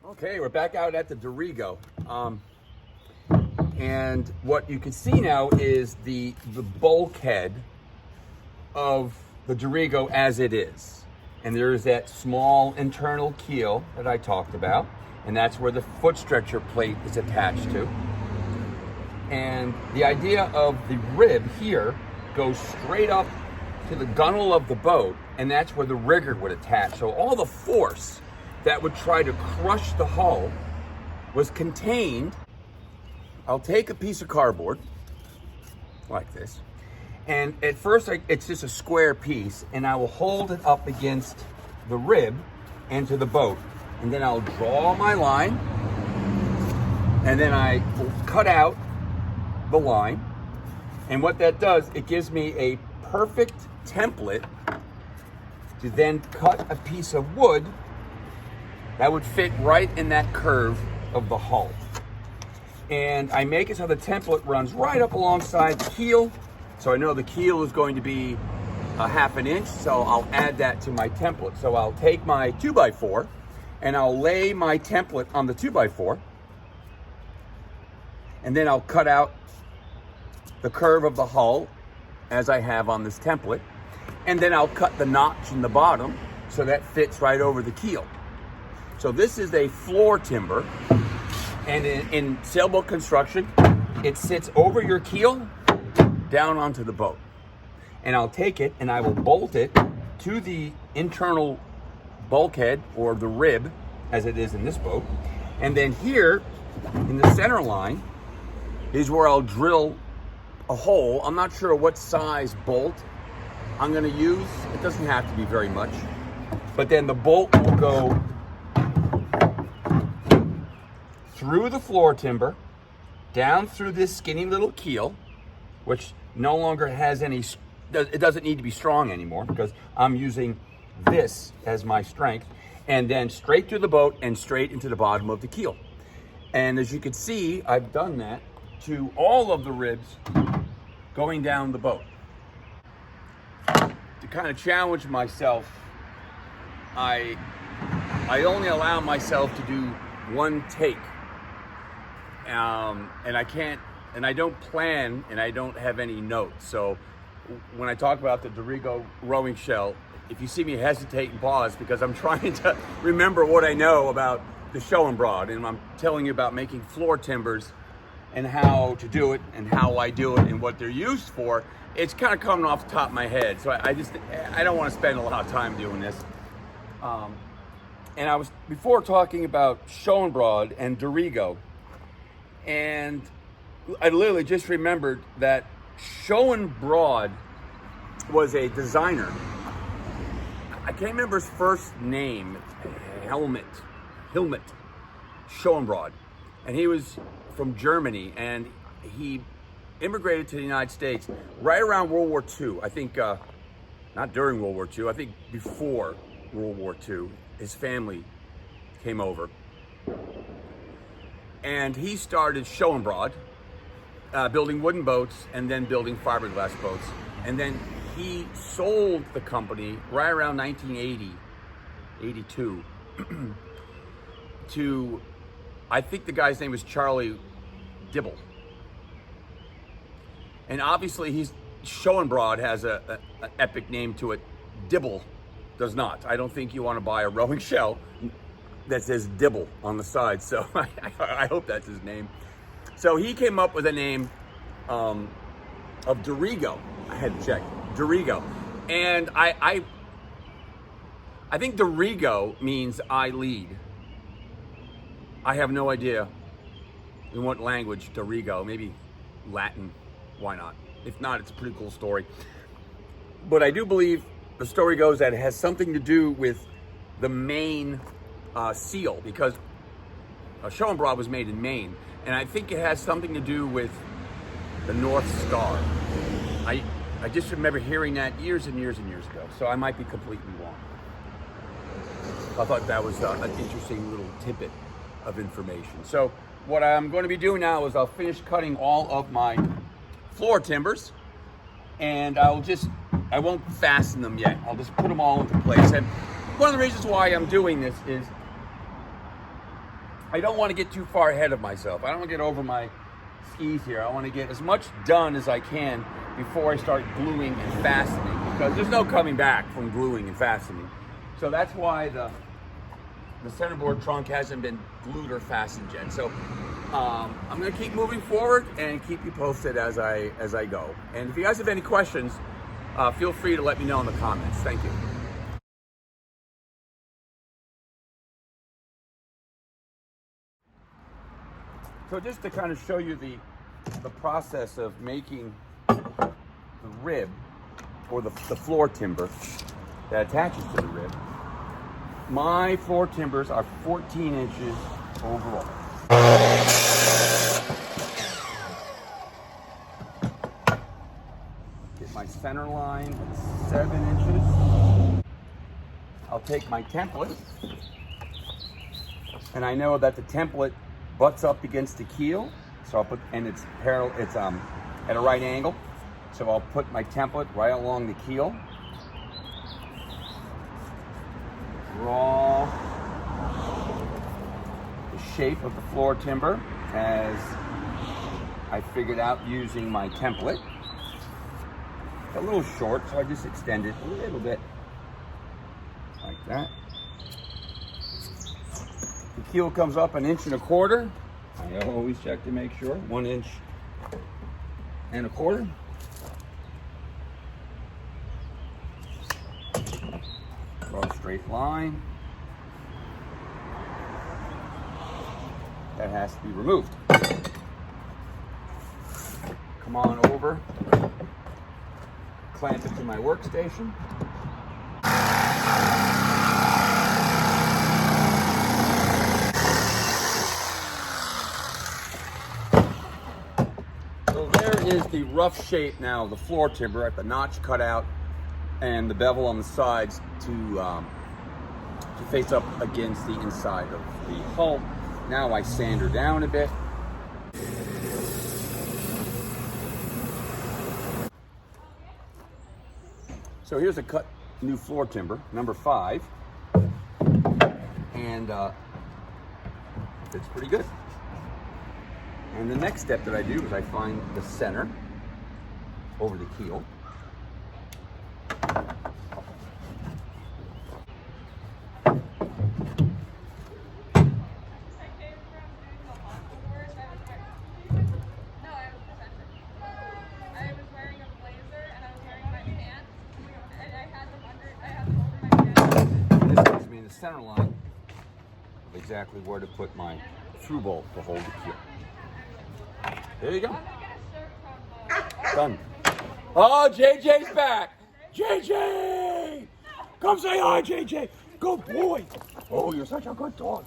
Okay, we're back out at the Dorigo. And what you can see now is the bulkhead of the Dorigo as it is. And there's that small internal keel that I talked about, and that's where the foot stretcher plate is attached to. And the idea of the rib here goes straight up to the gunnel of the boat, and that's where the rigger would attach. So all the force that would try to crush the hull was contained. I'll take a piece of cardboard like this, and at first it's just a square piece, and I will hold it up against the rib and to the boat, and then I'll draw my line, and then I will cut out the line. And what that does, it gives me a perfect template to then cut a piece of wood that would fit right in that curve of the hull. And I make it so the template runs right up alongside the keel. So I know the keel is going to be a ½ an inch, so I'll add that to my template. So I'll take my 2x4 and I'll lay my template on the 2x4, and then I'll cut out the curve of the hull as I have on this template, and then I'll cut the notch in the bottom so that fits right over the keel. So this is a floor timber, and in sailboat construction, it sits over your keel down onto the boat. And I'll take it and I will bolt it to the internal bulkhead, or the rib as it is in this boat. And then here in the center line is where I'll drill a hole. I'm not sure what size bolt I'm gonna use. It doesn't have to be very much. But then the bolt will go through the floor timber, down through this skinny little keel, which no longer has any, it doesn't need to be strong anymore because I'm using this as my strength, and then straight through the boat and straight into the bottom of the keel. And as you can see, I've done that to all of the ribs going down the boat. To kind of challenge myself, I only allow myself to do one take. And I can't, and I don't plan, and I don't have any notes. So when I talk about the Dorigo rowing shell, if you see me hesitate and pause, because I'm trying to remember what I know about the Schoenbrod, and I'm telling you about making floor timbers and how to do it and how I do it and what they're used for. It's kind of coming off the top of my head. So I don't want to spend a lot of time doing this. And I was before talking about Schoenbrod and Dorigo, and I literally just remembered that Schoenbrod was a designer. I can't remember his first name. Helmut Schoenbrod. And he was from Germany, and he immigrated to the United States right around World War II. I think, not during World War II, I think before World War II, his family came over. And he started Schoenbrod, building wooden boats and then building fiberglass boats. And then he sold the company right around 1980, 82, to, I think the guy's name was Charlie Dibble. And obviously Schoenbrod has an epic name to it. Dibble does not. I don't think you want to buy a rowing shell that says Dibble on the side. So I hope that's his name. So he came up with a name of Dorigo. I had to check. Dorigo. And I think Dorigo means I lead. I have no idea in what language Dorigo, maybe Latin, why not? If not, it's a pretty cool story. But I do believe the story goes that it has something to do with the Maine seal, because Schoenbrod was made in Maine, and I think it has something to do with the North Star. I just remember hearing that years and years and years ago, so I might be completely wrong. I thought that was an interesting little tidbit of information. So what I'm going to be doing now is I'll finish cutting all of my floor timbers, and I won't fasten them yet. I'll just put them all into place. And one of the reasons why I'm doing this is I don't want to get too far ahead of myself. I don't want to get over my skis here. I want to get as much done as I can before I start gluing and fastening, because there's no coming back from gluing and fastening. So that's why the centerboard trunk hasn't been glued or fastened yet. So I'm going to keep moving forward and keep you posted as I go. And if you guys have any questions, feel free to let me know in the comments. Thank you. So just to kind of show you the process of making the rib, or the floor timber that attaches to the rib. My floor timbers are 14 inches overall. Get my center line at 7 inches. I'll take my template, and I know that the template butts up against the keel, so I'll put, and it's parallel, it's at a right angle, so I'll put my template right along the keel. Draw the shape of the floor timber as I figured out using my template. It's a little short, so I just extend it a little bit like that. The keel comes up 1.25 inches. I always check to make sure. 1.25 inches. Draw a straight line. That has to be removed. Come on over. Clamp it to my workstation. So there is the rough shape now of the floor timber at the notch cut out and the bevel on the sides to face up against the inside of the hull. Now I sand her down a bit. So here's a cut new floor timber, number 5, and it's pretty good. And the next step that I do is I find the center over the keel. Center line of exactly where to put my through bolt to hold the keel. There you go. Done. Oh, JJ's back. JJ! Come say hi, JJ. Good boy. Oh, you're such a good dog.